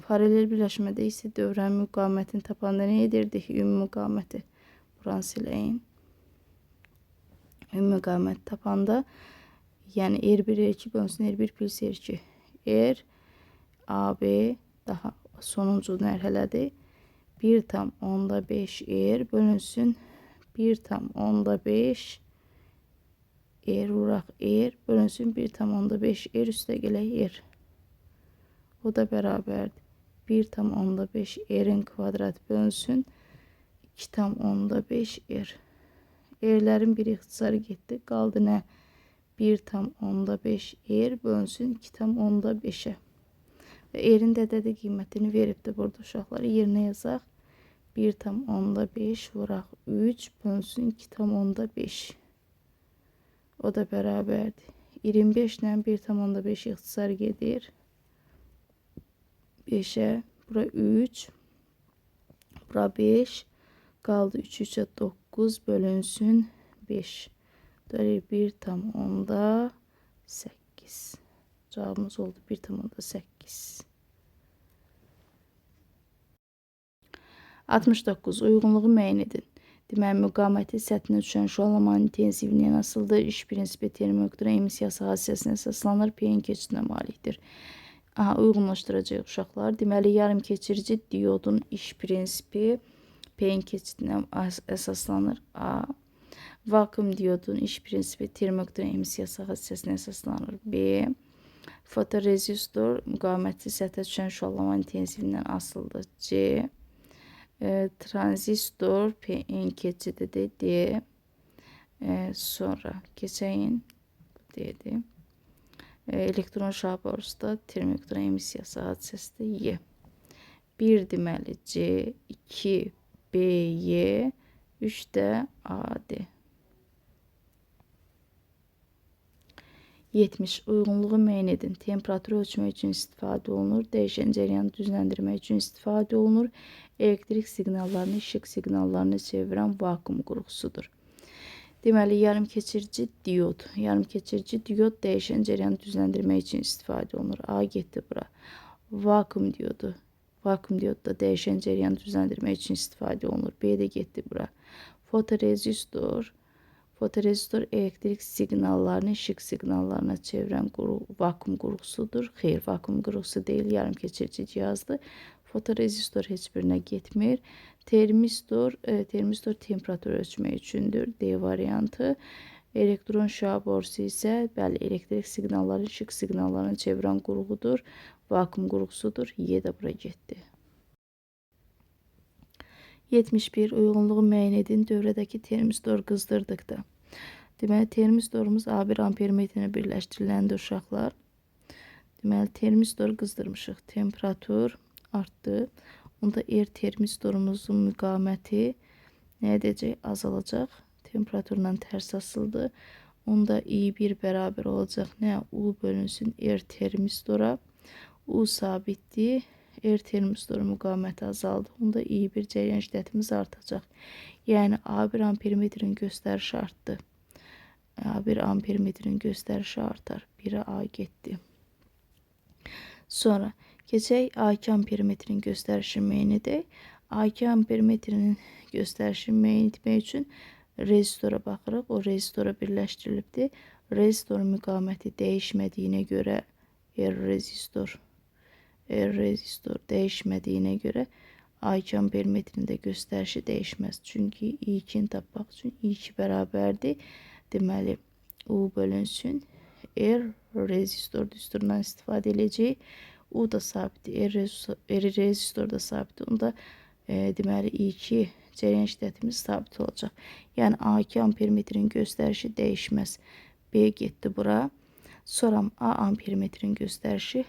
Paralel birləşmədə isə dövrənin müqamətini tapanda nə edirdik? Ümumi müqaməti. Buranı siləyin. Ümumi müqaməti tapanda, yəni R1, R2 bölünsün R1 plus R2. R, AB daha sonuncu mərhələdir. 1,5 R bölünsün 1,5 R vuraq R bölünsün 1,5 R üstə gələk R. O da bərabərdir. 1,5 R'in kvadrat bölünsün 2,5 R. R'lərin biri ixtisarı getdi. Qaldı nə? 1,5 R bölünsün 2,5'e. Və R'in dədədə qiymətini veribdir burada uşaqları. Yerinə yazaq. 1,5 vuraq 3 bölünsün 2,5. O da bərabərdir. 25 ilə 1,5 ixtisar gedir. 5'e. Bura 3. Bura 5. Qaldı 3, 3'e 9 bölünsün 5. Dörü 1,8. Cevabımız oldu 1,8. 69. Uyğunluğu müəyyən edin. Deməli, müqaməti səthində düşən şualamanın intensivliyi nasıldır? İş prinsipi termometre emissiyası hadisəsinə əsaslanır. P-in keçidinə malikdir. Aha, uyğunlaşdıracağıq uşaqlar. Deməli, yarım keçirici diodun iş prinsipi P-in keçidinə əsaslanır. A. Vakuum diyodun iş prinsipi termometre emissiyası hadisəsinə əsaslanır. B. Fotorezistor müqaməti səthə düşən şualamanın intensivliyindən asılıdır. C. Transistor P-in keçididir. D. Sonra keçəyin D-dir. Elektron şah borusu da termometre emissiyası hadisəsidir. Y. 1 deməli C, 2 B, Y, 3 də A, D. 70. Uyğunluğu müəyyən edin. Temperatürü ölçmək üçün istifadə olunur. Dəyişən cəryanı düzləndirmək üçün istifadə olunur. Elektrik siqnallarını işıq siqnallarını çevirən vakuum qurğusudur. Deməli, yarım keçirici diod. Yarım keçirici diod dəyişən cəryanı düzləndirmək üçün istifadə olunur. A getdi bura. Vakuum diyodu. Vakuum diyodda dəyişən cəryanı düzləndirmək üçün istifadə olunur. B də getdi bura. Fotorezistor. Fotorezistor elektrik siqnallarını işıq siqnallarına çevirən vakuum qurğusudur. Xeyr, vakuum qurğusu deyil, yarım keçirici cihazdır. Fotorezistor heç birinə getmir. Termistor, termistor temperatur ölçmək üçündür. D variantı. Elektron şüa borusu isə bəli, elektrik siqnalları işıq siqnallarını çevirən qurğudur. Vakuum qurğusudur. Y də bura getdi. 71 uyğunluğu müəyyən edin. Dövrədəki termistor qızdırdıqda. Deməli, termistorumuz A1 ampermetrinə birləşdiriləndə uşaqlar. Deməli, termistor qızdırmışıq. Temperatur artdı. Onda termistorumuzun müqaməti nə edəcək? Azalacaq. Temperaturla tərs asıldı. Onda I1 bərabər olacaq nə? U bölünsün termistora. U sabitdir. Termistoru müqaməti azaldı. Onda I1 cəryan şiddətimiz artacaq. Yəni A1 ampermetrin göstərişi artdı. A1 ampermetrin göstərişi artar. 1'ə A getdi. Sonra keçək A2 ampermetrin göstərişini müəyyən edək. A2 ampermetrinin göstərişini müəyyən etmək üçün rezistora baxırıq. O rezistora birləşdirilibdir. Rezistorun müqaməti dəyişmədiyinə görə rezistor dəyişmədiyinə görə A2 ampermetrin də göstərişi dəyişməz. Çünki I2'ni tapmaq üçün I2 bərabərdir. Deməli, U bölünsün rezistor düsturundan istifadə edəcəyik. U da sabitdir. Rezistor da sabitdir. Onda deməli I2 cəryan şiddətimiz sabit olacaq. Yəni A2 ampermetrin göstərişi dəyişməz. B getdi bura. Sonra A ampermetrin göstərişi,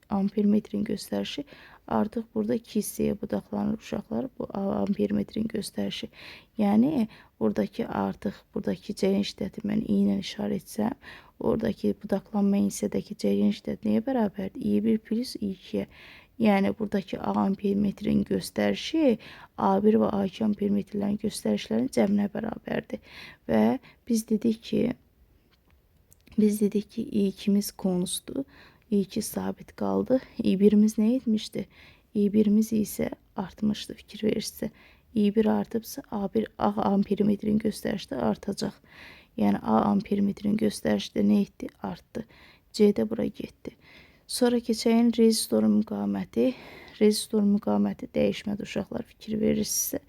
ampermetrin göstərişi artıq burada 2 hissəyə budaqlanır uşaqlar. Bu A ampermetrin göstərişi. Yəni buradakı artıq buradakı cəryan şiddəti mən I ilə işarə etsəm, oradakı budaqlanma hissədəki cəryan şiddəti nəyə bərabərdir? I1 plus I2'yə. Yəni buradakı A ampermetrin göstərişi A1 və A2 ampermetrlərin göstərişlərinin cəminə bərabərdir. Və biz dedik ki I2'miz konusdur. I2 sabit qaldı. I1'miz nə etmişdi? I1'miz isə artmışdı, fikir verirsə. I1 artıbsa A ampermetrin göstərişi də artacaq. Yəni A ampermetrin göstərişi də nə etdi? Artdı. C də bura getdi. Sonra keçəyin rezistorun müqaməti. Rezistorun müqaməti dəyişmədi uşaqlar, fikir verirsə.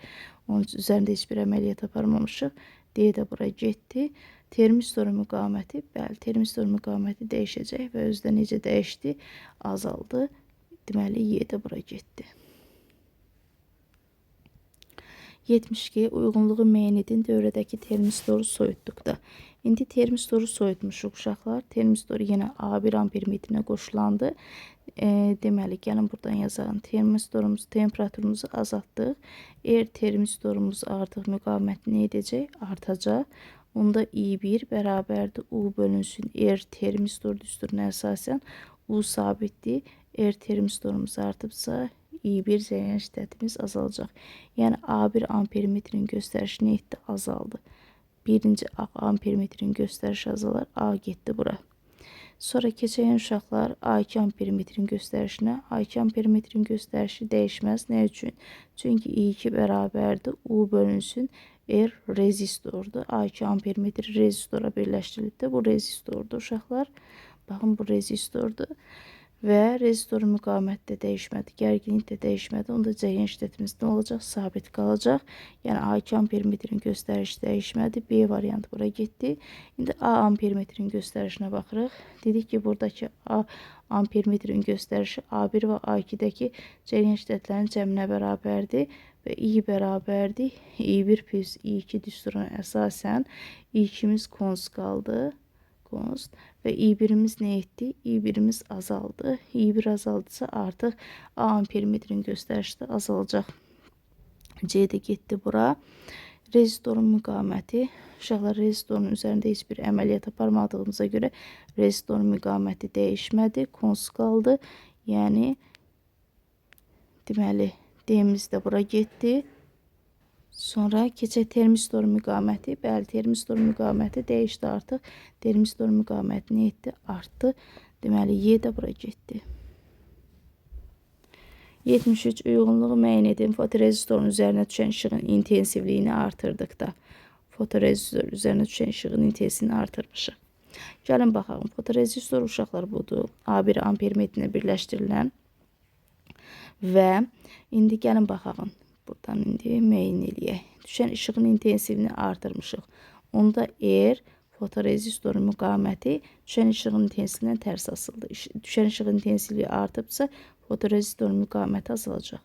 Onun üzərində heç bir əməliyyat aparmamışıq. D də bura getdi. Termistorun müqaməti, bəli, termistorun müqaməti dəyişəcək və özdə necə dəyişdi? Azaldı. Deməli, Y də bura getdi. 72 uyğunluğu müəyyən edin. Dövrədəki termistoru soyutduqda. İndi termistoru soyutmuşuq uşaqlar. Termistor yenə A1 ampermetrinə qoşulandı. Deməli, gəlin buradan yazalım. Termistorumuz, temperaturumuzu azaltdıq. Termistorumuz artıq müqaməti nə edəcək? Artacaq. Onda I1 bərabərdir. U bölünsün termistor düsturuna əsasən U sabitdir. Termistorumuz artıbsa I1 cəryan şiddətimiz azalacaq. Yəni A1 ampermetrin göstərişi nə etdi? Azaldı. Birinci A ampermetrin göstərişi azalar. A getdi bura. Sonra keçəyən uşaqlar A2 ampermetrin göstərişinə. A2 ampermetrin göstərişi dəyişməz. Nə üçün? Çünki I2 bərabərdir. U bölünsün rezistordur. A2 ampermetri rezistora birləşdirilibdir. Bu rezistordur uşaqlar. Baxın, bu rezistordur. Və rezistorun müqaməti də dəyişmədi. Gərginlik də dəyişmədi. Onda cəryan şiddətimiz nə olacaq? Sabit qalacaq. Yəni A2 ampermetrin göstərişi dəyişmədi. B variantı bura getdi. İndi A ampermetrin göstərişinə baxırıq. Dedik ki, buradakı A ampermetrin göstərişi A1 və A2'dəki cəryan şiddətlərinin cəminə bərabərdir. Və I bərabərdir. I1 plus I2 düsturuna əsasən I2'miz konst qaldı. Konst. Və I1'imiz nə etdi? I1'imiz azaldı. I1 azaldısa artıq A ampermetrin göstərişi də azalacaq. C də getdi bura. Rezistorun müqaməti. Uşaqlar, rezistorun üzərində heç bir əməliyyat aparmadığımıza görə rezistorun müqaməti dəyişmədi. Konst qaldı. Yəni deməli D'miz də bura getdi. Sonra keçək termistor müqaməti. Bəli, termistor müqaməti dəyişdi artıq. Termistor müqaməti nə etdi? Artdı. Deməli, Y də bura getdi. 73 uyğunluğu müəyyən edin. Fotorezistorun üzərinə düşən işığın intensivliyini artırdıqda. Fotorezistor üzərinə düşən işığın intensivliyini artırmışıq. Gəlin baxalım. Fotorezistor uşaqlar budur. A1 ampermetrinə birləşdirilən. Və indi gəlin baxalım. Buradan indi müəyyən eləyək. Düşən işığın intensivliyini artırmışıq. Onda fotorezistorun müqaməti düşən işığın intensivliyindən tərs asıldı. Düşən işığın intensivliyi artıbsa fotorezistorun müqaməti azalacaq.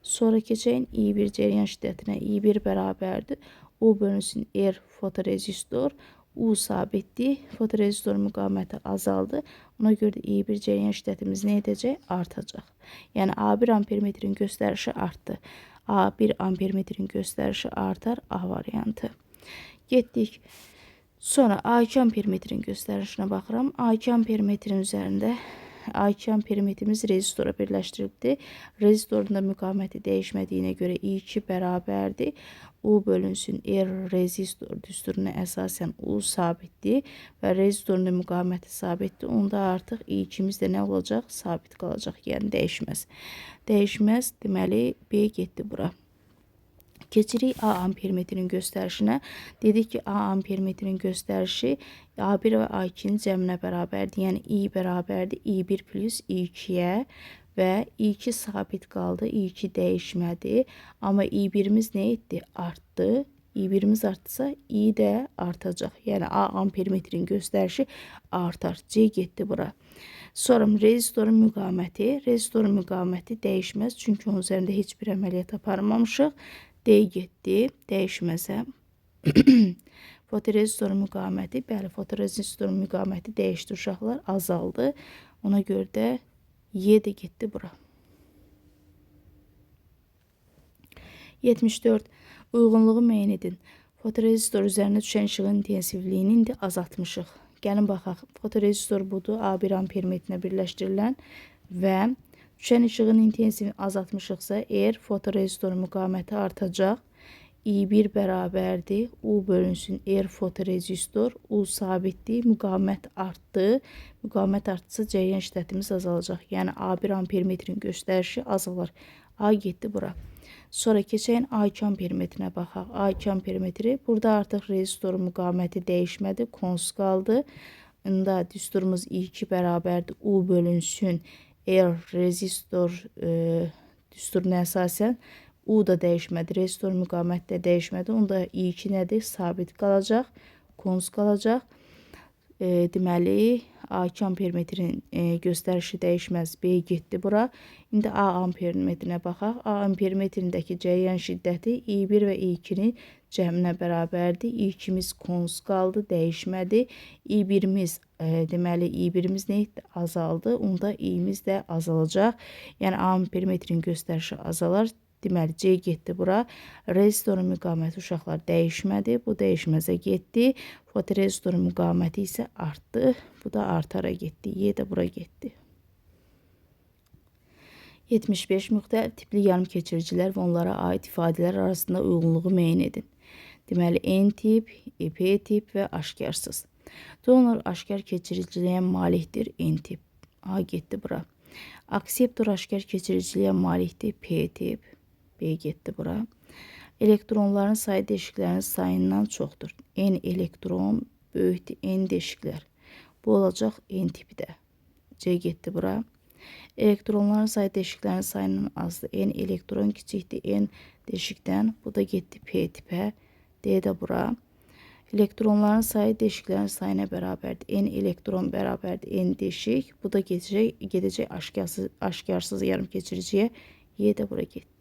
Sonra keçəyin I1 cəryan şiddətinə. I1 bərabərdir. U bölünsün R fotorezistor. U sabitdir. Fotorezistorun müqaməti azaldı. Ona görə də I1 cəryan şiddətimiz nə edəcək? Artacaq. Yəni A1 ampermetrin göstərişi artdı. A1 ampermetrin göstərişi artar. A variantı. Getdik. Sonra A2 ampermetrin göstərişinə baxıram. A2 ampermetrin üzərində A2 ampermetrimiz rezistora birləşdirildi. Rezistorun da müqaməti dəyişmədiyinə görə I2 bərabərdir. U bölünsün R rezistor düsturuna əsasən U sabitdir və rezistorun da müqaməti sabitdir. Onda artıq I2'miz də nə olacaq? Sabit qalacaq, yəni dəyişməz. Dəyişməz, deməli B getdi bura. Keçirik A ampermetrin göstərişinə. Dedik ki, A ampermetrin göstərişi A1 və A2'nin cəminə bərabərdir. Yəni I bərabərdir I1 plus I2'yə və I2 sabit qaldı. I2 dəyişmədi. Amma I1'imiz nə etdi? Artdı. I1'imiz artsa I də artacaq. Yəni A ampermetrin göstərişi artar. C getdi bura. Sonra rezistorun müqaməti. Rezistorun müqaməti dəyişməz. Çünki onun üzərində heç bir əməliyyat aparmamışıq. D getdi, dəyişməzə. Fotorezistorun müqaməti, bəli, fotorezistorun müqaməti dəyişdi uşaqlar, azaldı. Ona görə də Y də getdi bura. 74. Uyğunluğu müəyyən edin. Fotorezistor üzərinə düşən işığın intensivliyini indi azaltmışıq. Gəlin baxaq. Fotorezistor budur, A1 ampermetrinə birləşdirilən və düşən işığın intensivini azaltmışıqsa, eğer fotorezistorun müqaməti artacaq. I1 bərabərdir. U bölünsün R fotorezistor. U sabitdir. Müqamət artdı. Müqamət artsa cəryan şiddətimiz azalacaq. Yəni A1 ampermetrin göstərişi azalır. A getdi bura. Sonra keçəyin A2 ampermetrinə baxaq. A2 ampermetri. Burada artıq rezistorun müqaməti dəyişmədi. Konstant qaldı. İndi düsturumuz I2 bərabərdir. U bölünsün R rezistor düsturuna əsasən U da dəyişmədi. Rezistor müqaməti də dəyişmədi. Onda I2 nədir? Sabit qalacaq. Konstant qalacaq. Deməli A2 ampermetrin göstərişi dəyişməz. B getdi bura. İndi A ampermetrinə baxaq. A ampermetrindəki cəryan şiddəti I1 və I2'nin cəminə bərabərdir. I2'miz konstant qaldı, dəyişmədi. I1'miz deməli I1'miz nə etdi? Azaldı. Onda I''miz də azalacaq. Yəni A ampermetrin göstərişi azalar. Deməli C getdi bura. Rezistorun müqaməti uşaqlar dəyişmədi. Bu dəyişməzə getdi. Fotorezistorun müqaməti isə artdı. Bu da artara getdi. Y də bura getdi. 75. Müxtəlif tipli yarım keçiricilər və onlara aid ifadələr arasında uyğunluğu müəyyən edin. Deməli N tip, P tip və aşkarsız. Donor aşkar keçiriciliyə malikdir. N tip. A getdi bura. Akseptor aşkar keçiriciliyə malikdir. P tip. B getdi bura. Elektronların sayı deşiklərinin sayından çoxdur. N elektron böyükdür N deşiklər. Bu olacaq N tipi də. C getdi bura. Elektronların sayı deşiklərinin sayından azdır. N elektron kiçikdir N deşikdən. Bu da getdi P tipə. D də bura. Elektronların sayı deşiklərin sayına bərabərdir. N elektron bərabərdir N deşik. Bu da gedəcək aşkarsız yarım keçiriciyə. Y də bura getdi.